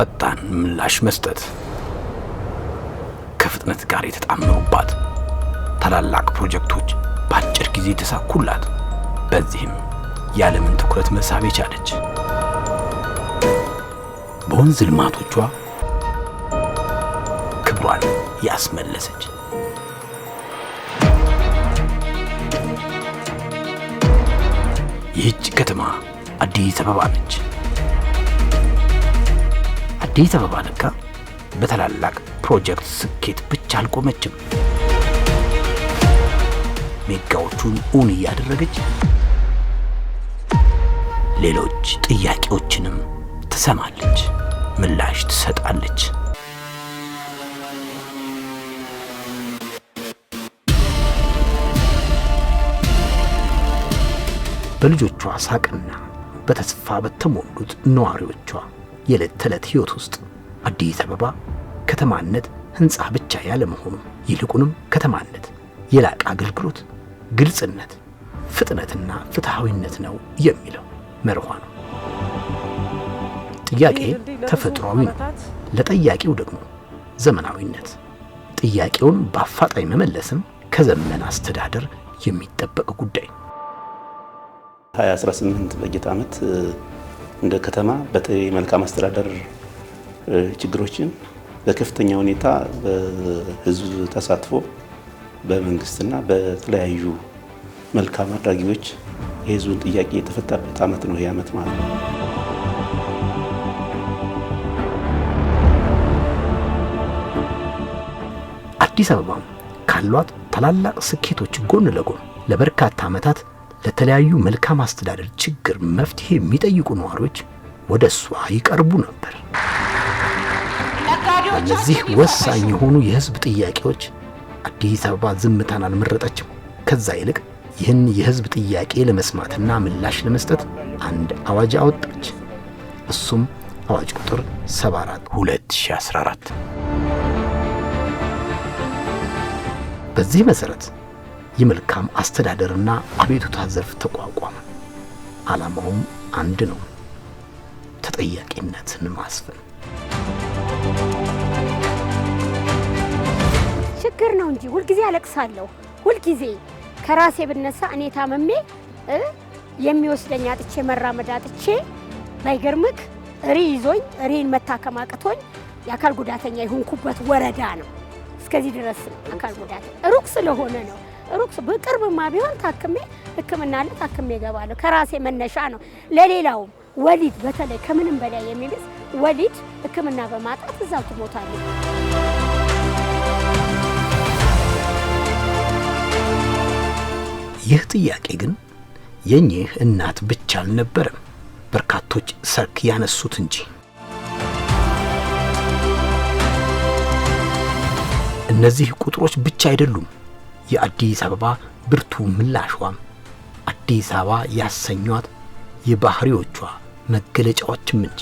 ፈጣን ምላሽ መስጠት ከፍጥነት ጋር የተጣመሩባት ታላላቅ ፕሮጀክቶች በአጭር ጊዜ ተሳኩላት። በዚህም የዓለምን ትኩረት መሳብ ቻለች። በወንዝ ልማቶቿ ክብሯን ያስመለሰች ይህች ከተማ አዲስ አበባ ነች። አዲስ አበባ ለካ በታላላቅ ፕሮጀክት ስኬት ብቻ አልቆመችም። ሜጋዎቹን እውን እያደረገች ሌሎች ጥያቄዎችንም ትሰማለች፣ ምላሽ ትሰጣለች። በልጆቿ ሳቅና በተስፋ በተሞሉት ነዋሪዎቿ የዕለት ተዕለት ሕይወት ውስጥ አዲስ አበባ ከተማነት ሕንፃ ብቻ ያለ መሆኑ ይልቁንም ከተማነት የላቀ አገልግሎት፣ ግልጽነት፣ ፍጥነትና ፍትሃዊነት ነው የሚለው መርሆ ነው። ጥያቄ ተፈጥሯዊ ነው፣ ለጠያቂው ደግሞ ዘመናዊነት። ጥያቄውን በአፋጣኝ መመለስም ከዘመን አስተዳደር የሚጠበቅ ጉዳይ ነው። 2018 በጀት ዓመት እንደ ከተማ በተለይ መልካም አስተዳደር ችግሮችን በከፍተኛ ሁኔታ በህዝብ ተሳትፎ በመንግስትና በተለያዩ መልካም አድራጊዎች የህዝቡን ጥያቄ የተፈታበት ዓመት ነው። የዓመት ማለት ነው። አዲስ አበባ ካሏት ታላላቅ ስኬቶች ጎን ለጎን ለበርካታ ዓመታት ለተለያዩ መልካም አስተዳደር ችግር መፍትሄ የሚጠይቁ ነዋሪዎች ወደ እሷ ይቀርቡ ነበር። እነዚህ ወሳኝ የሆኑ የህዝብ ጥያቄዎች አዲስ አበባ ዝምታን አልመረጠችም። ከዛ ይልቅ ይህን የህዝብ ጥያቄ ለመስማትና ምላሽ ለመስጠት አንድ አዋጅ አወጣች። እሱም አዋጅ ቁጥር 74/2014። በዚህ መሰረት የመልካም አስተዳደርና አቤቱታ ዘርፍ ተቋቋመ። ዓላማውም አንድ ነው፣ ተጠያቂነትን ማስፈን። ችግር ነው እንጂ ሁልጊዜ አለቅሳለሁ። ሁልጊዜ ከራሴ ብነሳ እኔ ታመሜ የሚወስደኝ አጥቼ መራመድ አጥቼ ባይገርምክ እሪ ይዞኝ እሪን መታከም አቅቶኝ የአካል ጉዳተኛ የሆንኩበት ወረዳ ነው። እስከዚህ ድረስ አካል ጉዳት ሩቅ ስለሆነ ነው። ሩቅ በቅርብማ ቢሆን ታክሜ ሕክምና አለ ታክሜ እገባለሁ። ከራሴ መነሻ ነው። ለሌላው ወሊድ በተለይ ከምንም በላይ የሚልስ ወሊድ ሕክምና በማጣት እዛው ትሞታለች። ይህ ጥያቄ ግን የኚህ እናት ብቻ አልነበረም፣ በርካቶች ሰርክ ያነሱት እንጂ። እነዚህ ቁጥሮች ብቻ አይደሉም የአዲስ አበባ ብርቱ ምላሿም አዲስ አበባ ያሰኟት የባህሪዎቿ መገለጫዎችም እንጂ።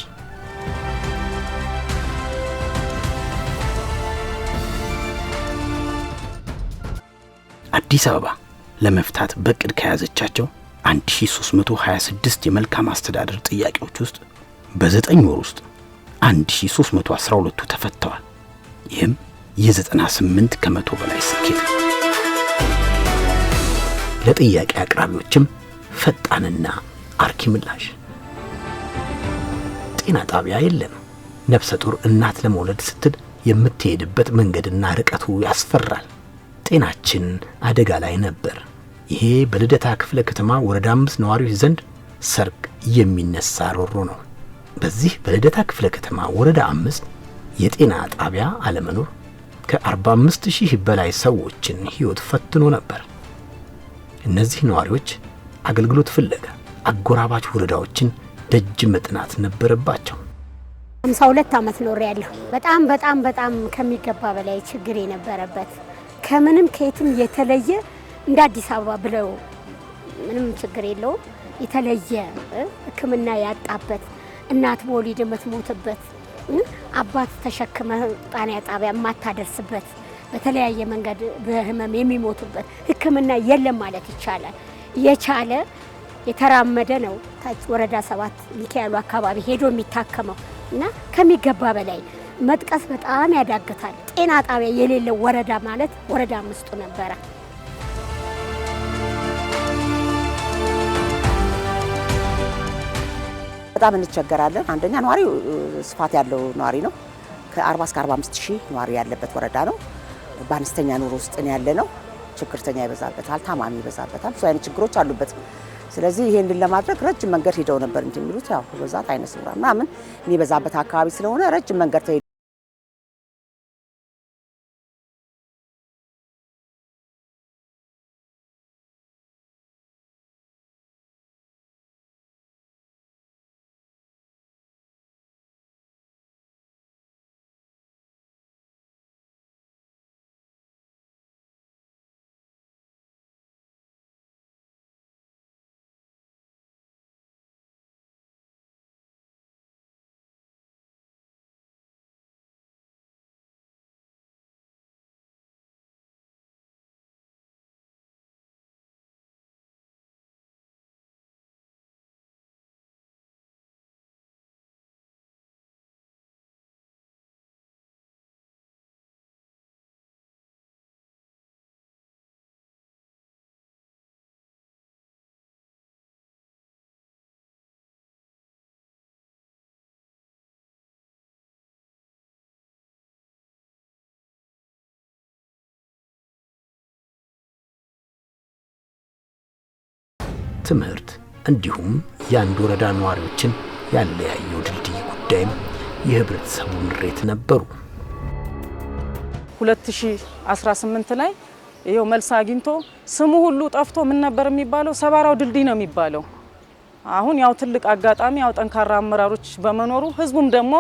አዲስ አበባ ለመፍታት በቅድ ከያዘቻቸው 1326 የመልካም አስተዳደር ጥያቄዎች ውስጥ በ9 ወር ውስጥ 1312ቱ ተፈተዋል። ይህም የ98 ከመቶ በላይ ስኬት ነው። ለጥያቄ አቅራቢዎችም ፈጣንና አርኪ ምላሽ። ጤና ጣቢያ የለም። ነፍሰ ጡር እናት ለመውለድ ስትል የምትሄድበት መንገድና ርቀቱ ያስፈራል። ጤናችን አደጋ ላይ ነበር። ይሄ በልደታ ክፍለ ከተማ ወረዳ 5 ነዋሪዎች ዘንድ ሰርግ የሚነሳ ሮሮ ነው። በዚህ በልደታ ክፍለ ከተማ ወረዳ 5 የጤና ጣቢያ አለመኖር ከ45000 በላይ ሰዎችን ሕይወት ፈትኖ ነበር። እነዚህ ነዋሪዎች አገልግሎት ፍለጋ አጎራባች ወረዳዎችን ደጅ መጥናት ነበረባቸው። 52 ዓመት ኖሬያለሁ። በጣም ከሚገባ በላይ ችግር የነበረበት ከምንም ከየትም የተለየ እንደ አዲስ አበባ ብለው ምንም ችግር የለውም። የተለየ ሕክምና ያጣበት እናት በወሊድ የምትሞትበት አባት ተሸክመ ጤና ጣቢያ የማታደርስበት በተለያየ መንገድ በህመም የሚሞቱበት ሕክምና የለም ማለት ይቻላል። የቻለ የተራመደ ነው ታች ወረዳ 7 ሚካኤሉ አካባቢ ሄዶ የሚታከመው። እና ከሚገባ በላይ መጥቀስ በጣም ያዳግታል። ጤና ጣቢያ የሌለው ወረዳ ማለት ወረዳ 5 ነበረ። በጣም እንቸገራለን። አንደኛ ነዋሪው ስፋት ያለው ነዋሪ ነው። ከ40 እስከ 45 ሺህ ነዋሪ ያለበት ወረዳ ነው። በአነስተኛ ኑሮ ውስጥ ነው ያለ ነው። ችግርተኛ ይበዛበታል፣ ታማሚ ይበዛበታል፣ ብዙ አይነት ችግሮች አሉበት። ስለዚህ ይሄንን ለማድረግ ረጅም መንገድ ሄደው ነበር እንጂ የሚሉት ያው በዛት አይነት ስራ ምናምን የሚበዛበት አካባቢ ስለሆነ ረጅም መንገድ ተሄደ። ትምህርት እንዲሁም የአንድ ወረዳ ነዋሪዎችን ያለያየው ድልድይ ጉዳይም የህብረተሰቡ ምሬት ነበሩ። 2018 ላይ ይሄው መልስ አግኝቶ ስሙ ሁሉ ጠፍቶ ምን ነበር የሚባለው? ሰባራው ድልድይ ነው የሚባለው። አሁን ያው ትልቅ አጋጣሚ ያው ጠንካራ አመራሮች በመኖሩ ህዝቡም ደግሞ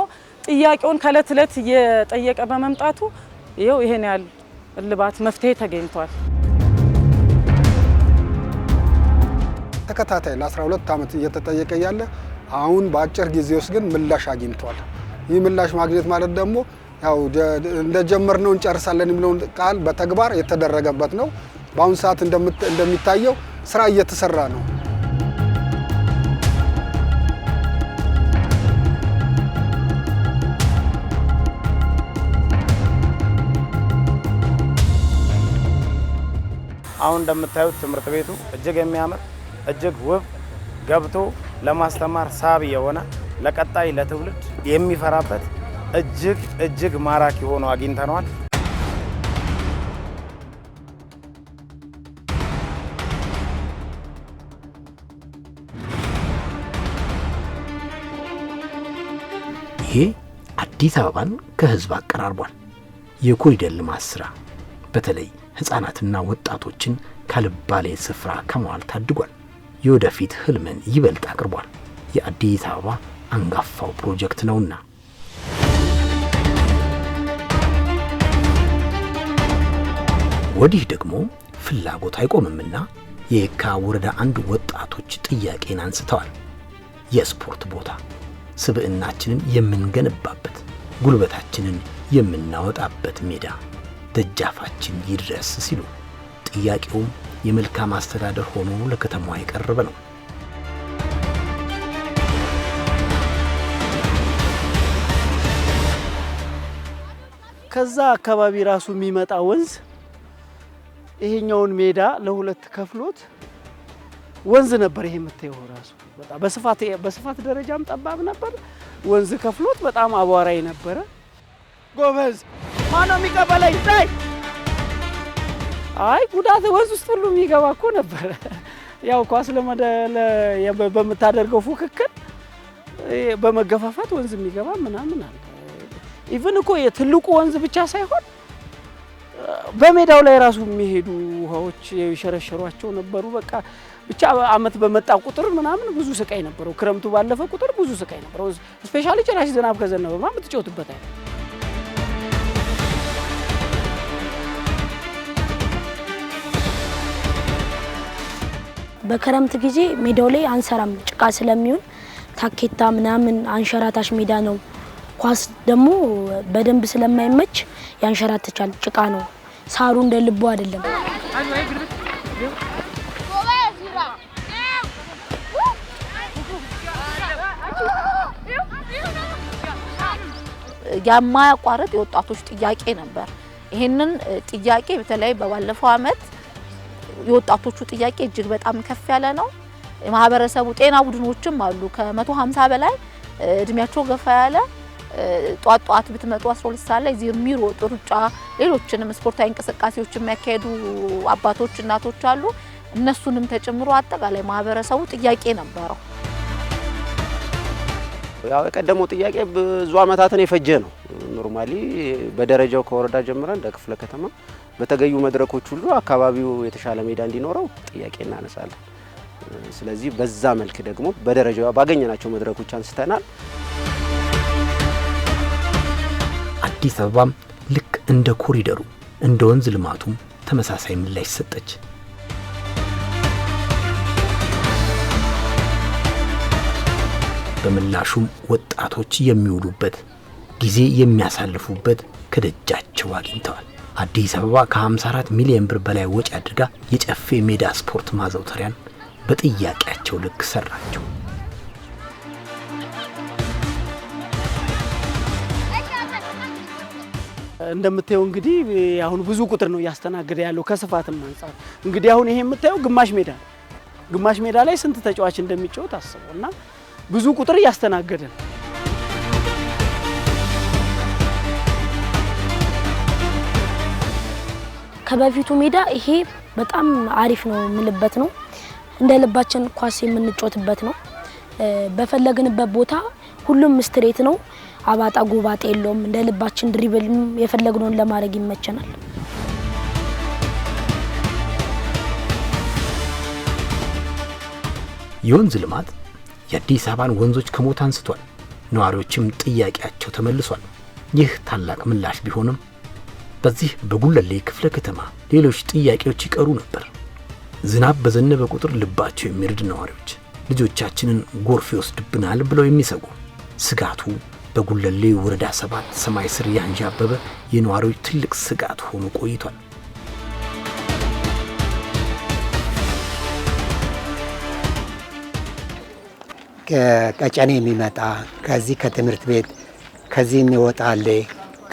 ጥያቄውን ከለት ለት እየጠየቀ በመምጣቱ ይሄው ይሄን ያህል እልባት መፍትሄ ተገኝቷል። ተከታታይ ለ12 ዓመት እየተጠየቀ ያለ አሁን በአጭር ጊዜ ውስጥ ግን ምላሽ አግኝቷል። ይህ ምላሽ ማግኘት ማለት ደግሞ ያው እንደጀመርነው እንጨርሳለን የሚለውን ቃል በተግባር የተደረገበት ነው። በአሁን ሰዓት እንደሚታየው ስራ እየተሰራ ነው። አሁን እንደምታዩት ትምህርት ቤቱ እጅግ የሚያምር እጅግ ውብ ገብቶ ለማስተማር ሳቢ የሆነ ለቀጣይ ለትውልድ የሚፈራበት እጅግ ማራኪ ሆኖ አግኝተናል። ይሄ አዲስ አበባን ከህዝብ አቀራርቧል። የኮሪደር ልማት ስራ በተለይ ህፃናትና ወጣቶችን ካልባሌ ስፍራ ከመዋል ታድጓል። የወደፊት ህልምን ይበልጥ አቅርቧል። የአዲስ አበባ አንጋፋው ፕሮጀክት ነውና። ወዲህ ደግሞ ፍላጎት አይቆምምና የየካ ወረዳ 1 ወጣቶች ጥያቄን አንስተዋል። የስፖርት ቦታ፣ ስብዕናችንን የምንገነባበት፣ ጉልበታችንን የምናወጣበት ሜዳ ደጃፋችን ይድረስ ሲሉ ጥያቄውም የመልካም አስተዳደር ሆኖ ለከተማዋ የቀረበ ነው። ከዛ አካባቢ ራሱ የሚመጣ ወንዝ ይሄኛውን ሜዳ ለሁለት ከፍሎት ወንዝ ነበር። ይሄ የምታየው ራሱ በጣም በስፋት ደረጃም ጠባብ ነበር። ወንዝ ከፍሎት በጣም አቧራይ ነበረ። ጎበዝ ማነው የሚቀበለኝ? ታይ አይ ጉዳት ወንዝ ውስጥ ሁሉ የሚገባ እኮ ነበር። ያው ኳስ በምታደርገው ፉክክር በመገፋፋት ወንዝ የሚገባ ምናምን አለ። ኢቭን እኮ የትልቁ ወንዝ ብቻ ሳይሆን በሜዳው ላይ ራሱ የሚሄዱ ውሃዎች የሸረሸሯቸው ነበሩ። በቃ ብቻ አመት በመጣ ቁጥር ምናምን ብዙ ስቃይ ነበረው። ክረምቱ ባለፈ ቁጥር ብዙ ስቃይ ነበረው። ስፔሻሊ ጭራሽ ዝናብ ከዘነበ ምናምን ትጫወትበት አይደል። በክረምት ጊዜ ሜዳው ላይ አንሰራም፣ ጭቃ ስለሚሆን ታኬታ ምናምን አንሸራታሽ ሜዳ ነው። ኳስ ደግሞ በደንብ ስለማይመች ያንሸራተቻል፣ ጭቃ ነው። ሳሩ እንደ ልቦ አይደለም። የማያቋርጥ የወጣቶች ጥያቄ ነበር። ይሄንን ጥያቄ በተለይ በባለፈው አመት የወጣቶቹ ጥያቄ እጅግ በጣም ከፍ ያለ ነው። ማህበረሰቡ ጤና ቡድኖችም አሉ ከ150 በላይ እድሜያቸው ገፋ ያለ ጧት ብትመጡ 12 ሰዓት ላይ እዚህ የሚሮጡ ሩጫ ሌሎችንም ስፖርታዊ እንቅስቃሴዎች የሚያካሂዱ አባቶች እናቶች አሉ። እነሱንም ተጨምሮ አጠቃላይ ማህበረሰቡ ጥያቄ ነበረው። ያው የቀደመው ጥያቄ ብዙ አመታትን የፈጀ ነው። ኖርማሊ በደረጃው ከወረዳ ጀምረን እንደ ክፍለ ከተማ በተገኙ መድረኮች ሁሉ አካባቢው የተሻለ ሜዳ እንዲኖረው ጥያቄ እናነሳለን። ስለዚህ በዛ መልክ ደግሞ በደረጃው ባገኘናቸው መድረኮች አንስተናል። አዲስ አበባም ልክ እንደ ኮሪደሩ እንደ ወንዝ ልማቱም ተመሳሳይ ምላሽ ሰጠች። በምላሹም ወጣቶች የሚውሉበት ጊዜ የሚያሳልፉበት ከደጃቸው አግኝተዋል። አዲስ አበባ ከ54 ሚሊዮን ብር በላይ ወጪ አድርጋ የጨፌ ሜዳ ስፖርት ማዘውተሪያን በጥያቄያቸው ልክ ሰራቸው። እንደምታየው እንግዲህ አሁን ብዙ ቁጥር ነው ያስተናገደ ያለው ከስፋትም አንፃር እንግዲህ አሁን ይሄ የምታየው ግማሽ ሜዳ ላይ ስንት ተጫዋች እንደሚጫወት አስበውና ብዙ ቁጥር ያስተናገደ ነው። ከበፊቱ ሜዳ ይሄ በጣም አሪፍ ነው የምልበት ነው። እንደ ልባችን ኳስ የምንጫወትበት ነው። በፈለግንበት ቦታ ሁሉም ስትሬት ነው። አባጣ ጎባጣ የለውም። እንደ ልባችን ድሪብልም የፈለግነውን ለማድረግ ይመቸናል። የወንዝ ልማት የአዲስ አበባን ወንዞች ከሞት አንስቷል። ነዋሪዎችም ጥያቄያቸው ተመልሷል። ይህ ታላቅ ምላሽ ቢሆንም በዚህ በጉለሌ ክፍለ ከተማ ሌሎች ጥያቄዎች ይቀሩ ነበር። ዝናብ በዘነበ ቁጥር ልባቸው የሚርድ ነዋሪዎች፣ ልጆቻችንን ጎርፍ ይወስድብናል ብለው የሚሰጉ፣ ስጋቱ በጉለሌ ወረዳ 7 ሰማይ ስር ያንዣበበ የነዋሪዎች ትልቅ ስጋት ሆኖ ቆይቷል። ከቀጨኔ የሚመጣ ከዚህ ከትምህርት ቤት ከዚህ የሚወጣ አለ፣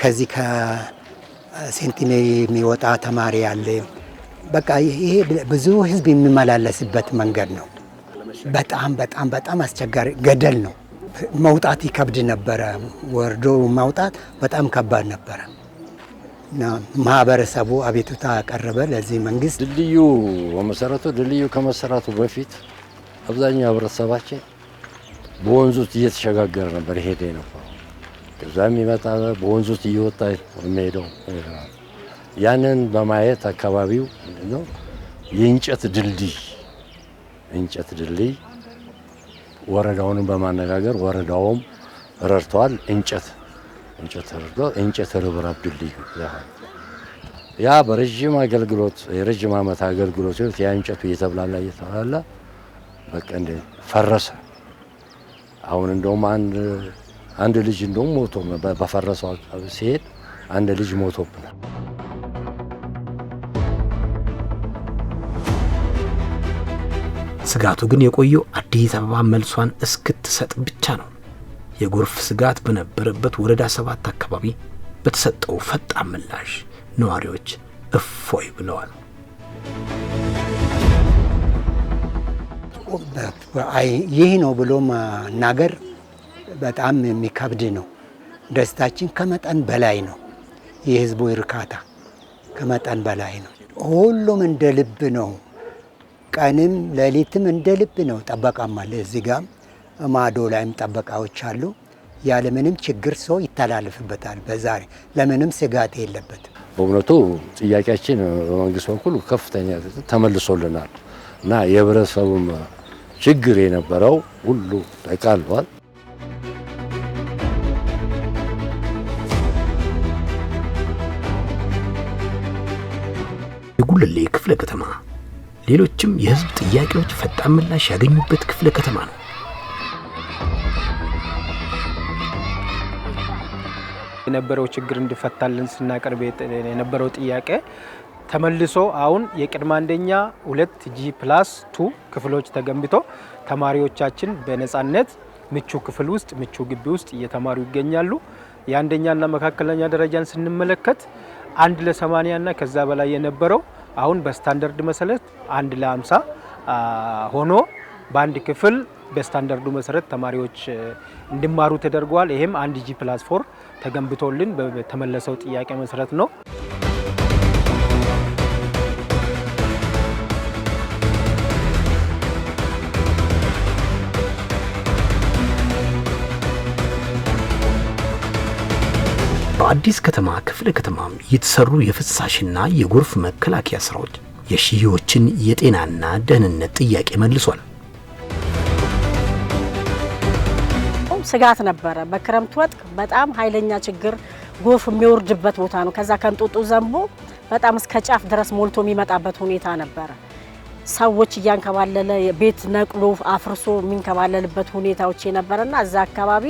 ከዚህ ከሴንቲሜሪ የሚወጣ ተማሪ አለ። በቃ ይሄ ብዙ ህዝብ የሚመላለስበት መንገድ ነው። በጣም በጣም በጣም አስቸጋሪ ገደል ነው። መውጣት ይከብድ ነበረ። ወርዶ ማውጣት በጣም ከባድ ነበረ እና ማህበረሰቡ አቤቱታ ያቀረበ ለዚህ መንግስት። ድልድዩ ከመሰራቱ በፊት አብዛኛው ህብረተሰባችን በወንዙ እየተሸጋገረ ነበር ሄደ ነበር። ከዛም ይመጣ በወንዙ እየወጣ የሚሄደው ያንን በማየት አካባቢው ነው የእንጨት ድልድይ ወረዳውን በማነጋገር ወረዳውም ረድቷል። እንጨት ርብራብ ድልድይ ያ በረጅም አገልግሎት የረጅም ዓመት አገልግሎት ሲሆን ያ እንጨቱ እየተብላላ በቃ እንደ ፈረሰ። አሁን እንደውም አንድ ልጅ እንደውም ሞቶ በፈረሰው ሲሄድ አንድ ልጅ ሞቶብናል። ስጋቱ ግን የቆየው አዲስ አበባ መልሷን እስክትሰጥ ብቻ ነው። የጎርፍ ስጋት በነበረበት ወረዳ 7 አካባቢ በተሰጠው ፈጣን ምላሽ ነዋሪዎች እፎይ ብለዋል። ይህ ነው ብሎ መናገር በጣም የሚከብድ ነው። ደስታችን ከመጠን በላይ ነው። የህዝቡ እርካታ ከመጠን በላይ ነው። ሁሉም እንደ ልብ ነው። ቀንም ሌሊትም እንደ ልብ ነው። ጠበቃም አለ። እዚህ ጋር ማዶ ላይም ጠበቃዎች አሉ። ያለ ምንም ችግር ሰው ይተላለፍበታል። በዛሬ ለምንም ስጋት የለበትም። በእውነቱ ጥያቄያችን በመንግስት በኩል ከፍተኛ ተመልሶልናል እና የህብረተሰቡም ችግር የነበረው ሁሉ ተቃሏል። የጉለሌ ክፍለ ከተማ ሌሎችም የህዝብ ጥያቄዎች ፈጣን ምላሽ ያገኙበት ክፍለ ከተማ ነው። የነበረው ችግር እንዲፈታልን ስናቀርብ የነበረው ጥያቄ ተመልሶ አሁን የቅድመ አንደኛ 2 G+2 ክፍሎች ተገንብቶ ተማሪዎቻችን በነጻነት ምቹ ክፍል ውስጥ ምቹ ግቢ ውስጥ እየተማሩ ይገኛሉ። የአንደኛና መካከለኛ ደረጃን ስንመለከት 1 ለ80 እና ከዛ በላይ የነበረው አሁን በስታንዳርድ መሰረት 1 ለ50 ሆኖ በአንድ ክፍል በስታንዳርዱ መሰረት ተማሪዎች እንዲማሩ ተደርጓል። ይሄም 1 G+4 ተገንብቶልን በተመለሰው ጥያቄ መሰረት ነው። በአዲስ ከተማ ክፍለ ከተማም የተሰሩ የፍሳሽና የጎርፍ መከላከያ ስራዎች የሺዎችን የጤናና ደህንነት ጥያቄ መልሷል። ስጋት ነበረ። በክረምት ወቅት በጣም ኃይለኛ ችግር ጎርፍ የሚወርድበት ቦታ ነው። ከዛ ከንጦጦ ዘንቦ በጣም እስከ ጫፍ ድረስ ሞልቶ የሚመጣበት ሁኔታ ነበረ። ሰዎች እያንከባለለ ቤት ነቅሎ አፍርሶ የሚንከባለልበት ሁኔታዎች የነበረና እዛ አካባቢ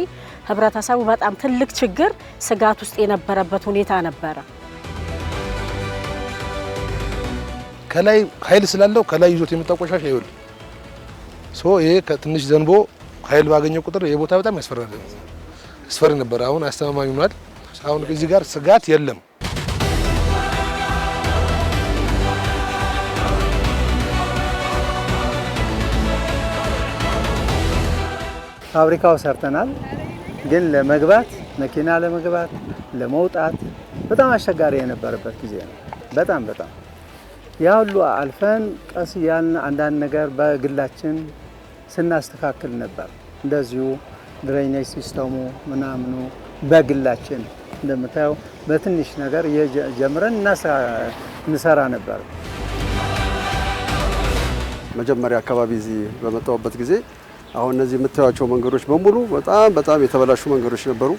ህብረተሰቡ በጣም ትልቅ ችግር ስጋት ውስጥ የነበረበት ሁኔታ ነበረ። ከላይ ኃይል ስላለው ከላይ ይዞት የመጣው ቆሻሻ ይወል ይሄ ከትንሽ ዘንቦ ኃይል ባገኘው ቁጥር የቦታ በጣም ያስፈራ ነበር። አሁን አስተማማኝ ሆኗል። አሁን እዚህ ጋር ስጋት የለም። ፋብሪካው ሰርተናል፣ ግን ለመግባት መኪና ለመግባት ለመውጣት በጣም አስቸጋሪ የነበረበት ጊዜ ነው። በጣም ያ ሁሉ አልፈን ቀስ እያልን አንዳንድ ነገር በግላችን ስናስተካክል ነበር። እንደዚሁ ድሬኔጅ ሲስተሙ ምናምኑ በግላችን እንደምታየው በትንሽ ነገር ጀምረን እንሰራ ነበር። መጀመሪያ አካባቢ እዚህ በመጣሁበት ጊዜ አሁን እነዚህ የምታዩቸው መንገዶች በሙሉ በጣም የተበላሹ መንገዶች ነበሩ።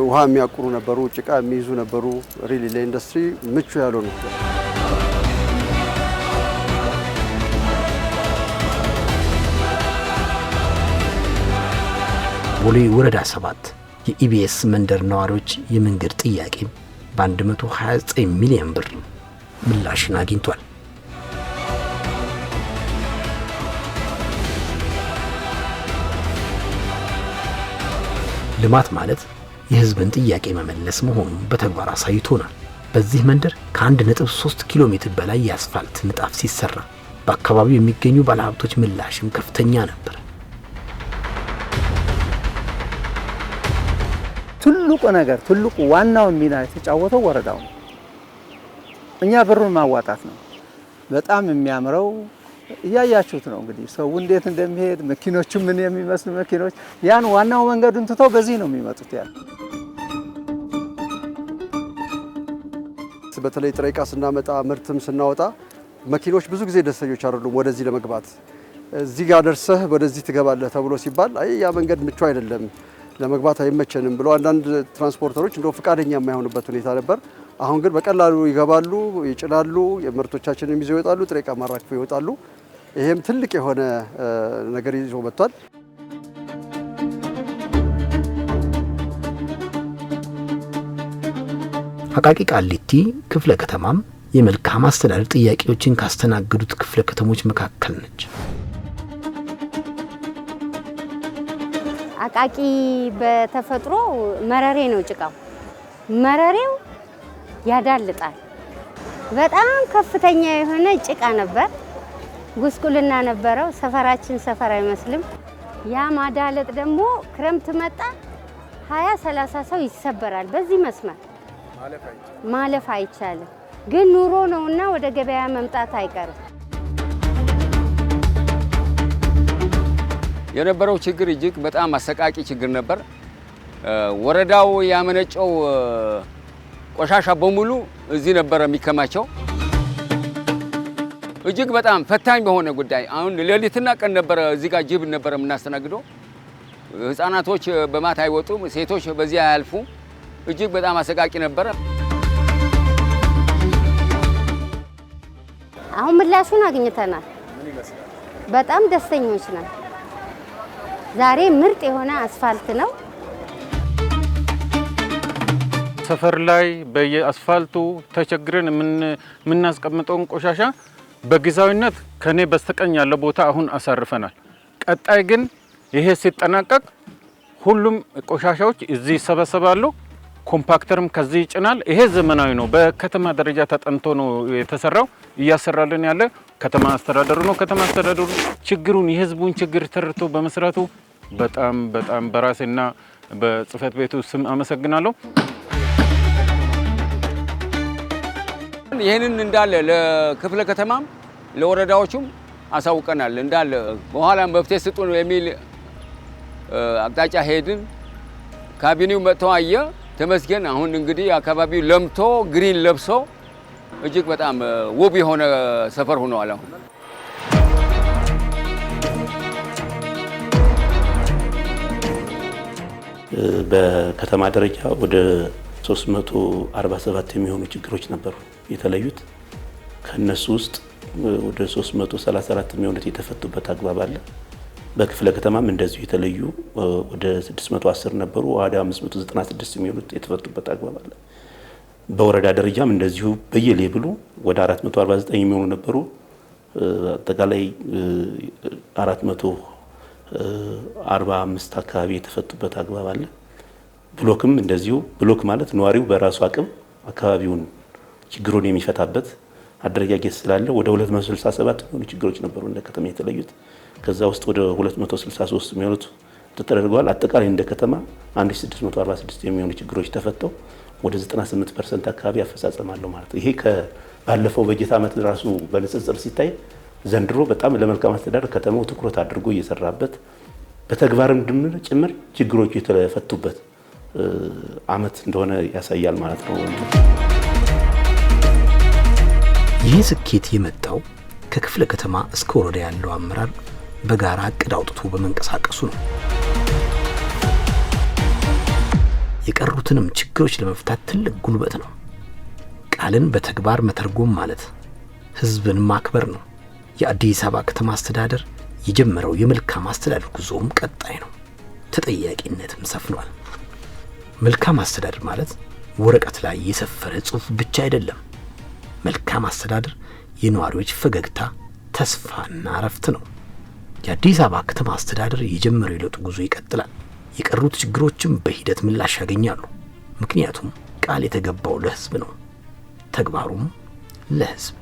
ውሃ የሚያቁሩ ነበሩ፣ ጭቃ የሚይዙ ነበሩ። ሪሊ ለኢንዱስትሪ ምቹ ያልሆኑ ቦሌ ወረዳ 7 የኢቢኤስ መንደር ነዋሪዎች የመንገድ ጥያቄ በ129 ሚሊዮን ብር ምላሽን አግኝቷል። ልማት ማለት የህዝብን ጥያቄ መመለስ መሆኑን በተግባር አሳይቶናል። በዚህ መንደር ከ1.3 ኪሎ ሜትር በላይ የአስፋልት ንጣፍ ሲሰራ በአካባቢው የሚገኙ ባለሀብቶች ምላሽም ከፍተኛ ነበር። ትልቁ ዋናው ሚና የተጫወተው ወረዳው ነው። እኛ ብሩን ማዋጣት ነው። በጣም የሚያምረው እያያችሁት ነው እንግዲህ ሰው እንዴት እንደሚሄድ መኪኖቹ ምን የሚመስሉ መኪኖች ያን ዋናው መንገዱን ትተው በዚህ ነው የሚመጡት። በተለይ ጥሬ ዕቃ ስናመጣ ምርትም ስናወጣ መኪኖች ብዙ ጊዜ ደስተኞች አይደሉም። ወደዚህ ለመግባት እዚህ ጋር ደርሰህ ወደዚህ ትገባለህ ተብሎ ሲባል አይ ያ መንገድ ምቹ አይደለም ለመግባት አይመቸንም ብሎ አንዳንድ ትራንስፖርተሮች እንደው ፍቃደኛ የማይሆኑበት ሁኔታ ነበር። አሁን ግን በቀላሉ ይገባሉ፣ ይጭናሉ፣ የምርቶቻችንን ይዘው ይወጣሉ፣ ጥሬ ዕቃ ማራክፈው ይወጣሉ። ይሄም ትልቅ የሆነ ነገር ይዞ መጥቷል። አቃቂ ቃሊቲ ክፍለ ከተማም የመልካም አስተዳደር ጥያቄዎችን ካስተናገዱት ክፍለ ከተሞች መካከል ነች። አቃቂ በተፈጥሮ መረሬ ነው ጭቃው። መረሬው ያዳልጣል። በጣም ከፍተኛ የሆነ ጭቃ ነበር። ጉስቁልና ነበረው። ሰፈራችን ሰፈር አይመስልም። ያ ማዳለጥ ደግሞ ክረምት መጣ 20-30 ሰው ይሰበራል። በዚህ መስመር ማለፍ አይቻልም። ግን ኑሮ ነውና ወደ ገበያ መምጣት አይቀርም። የነበረው ችግር እጅግ በጣም አሰቃቂ ችግር ነበር። ወረዳው ያመነጨው ቆሻሻ በሙሉ እዚህ ነበር የሚከማቸው። እጅግ በጣም ፈታኝ በሆነ ጉዳይ አሁን ሌሊትና ቀን ነበር እዚህ ጋር ጅብ ነበር የምናስተናግደው። ህፃናቶች በማታ አይወጡም፣ ሴቶች በዚህ አያልፉ። እጅግ በጣም አሰቃቂ ነበር። አሁን ምላሹን አግኝተናል። በጣም ደስተኞች ነን። ዛሬ ምርጥ የሆነ አስፋልት ነው። ሰፈር ላይ በየአስፋልቱ ተቸግረን የምናስቀምጠውን ቆሻሻ በጊዜያዊነት ከኔ በስተቀኝ ያለው ቦታ አሁን አሳርፈናል። ቀጣይ ግን ይሄ ሲጠናቀቅ ሁሉም ቆሻሻዎች እዚህ ይሰበሰባሉ። ኮምፓክተርም ከዚህ ይጭናል። ይሄ ዘመናዊ ነው። በከተማ ደረጃ ተጠንቶ ነው የተሰራው። እያሰራልን ያለ ከተማ አስተዳደሩ ነው። ከተማ አስተዳደሩ ችግሩን የህዝቡን ችግር ተረድቶ በመስራቱ በጣም በራሴና በጽህፈት ቤቱ ስም አመሰግናለሁ። ይህንን እንዳለ ለክፍለ ከተማም ለወረዳዎቹም አሳውቀናል። እንዳለ በኋላም መፍትሄ ስጡን የሚል አቅጣጫ ሄድን። ካቢኔው መጥቶ አየ። ተመስገን። አሁን እንግዲህ አካባቢው ለምቶ ግሪን ለብሶ እጅግ በጣም ውብ የሆነ ሰፈር ሆኗል። አሁን በከተማ ደረጃ ወደ 347 የሚሆኑ ችግሮች ነበሩ የተለዩት። ከነሱ ውስጥ ወደ 334 የሚሆኑት የተፈቱበት አግባብ አለ። በክፍለ ከተማም እንደዚሁ የተለዩ ወደ 610 ነበሩ። ወደ 596 የሚሆኑት የተፈቱበት አግባብ አለ። በወረዳ ደረጃም እንደዚሁ በየሌብሉ ወደ 449 የሚሆኑ ነበሩ። አጠቃላይ 445 አካባቢ የተፈቱበት አግባብ አለ። ብሎክም እንደዚሁ ብሎክ ማለት ነዋሪው በራሱ አቅም አካባቢውን ችግሩን የሚፈታበት አደረጃጀት ስላለ ወደ 267 የሚሆኑ ችግሮች ነበሩ እንደ ከተማ የተለዩት። ከዛ ውስጥ ወደ 263 የሚሆኑት ተደርገዋል። አጠቃላይ እንደ ከተማ 1646 የሚሆኑ ችግሮች ተፈተው ወደ 98% አካባቢ አፈጻጸማለሁ ማለት ነው። ይሄ ከባለፈው በጀት ዓመት ራሱ በንጽጽር ሲታይ ዘንድሮ በጣም ለመልካም አስተዳደር ከተማው ትኩረት አድርጎ እየሰራበት በተግባርም ጭምር ችግሮቹ የተፈቱበት ዓመት እንደሆነ ያሳያል ማለት ነው። ይህ ስኬት የመጣው ከክፍለ ከተማ እስከ ወረዳ ያለው አመራር በጋራ እቅድ አውጥቶ በመንቀሳቀሱ ነው። የቀሩትንም ችግሮች ለመፍታት ትልቅ ጉልበት ነው። ቃልን በተግባር መተርጎም ማለት ህዝብን ማክበር ነው። የአዲስ አበባ ከተማ አስተዳደር የጀመረው የመልካም አስተዳደር ጉዞም ቀጣይ ነው። ተጠያቂነትም ሰፍኗል። መልካም አስተዳደር ማለት ወረቀት ላይ የሰፈረ ጽሑፍ ብቻ አይደለም። መልካም አስተዳደር የነዋሪዎች ፈገግታ፣ ተስፋና እረፍት ነው። የአዲስ አበባ ከተማ አስተዳደር የጀመረው የለውጥ ጉዞ ይቀጥላል። የቀሩት ችግሮችም በሂደት ምላሽ ያገኛሉ። ምክንያቱም ቃል የተገባው ለህዝብ ነው፣ ተግባሩም ለህዝብ።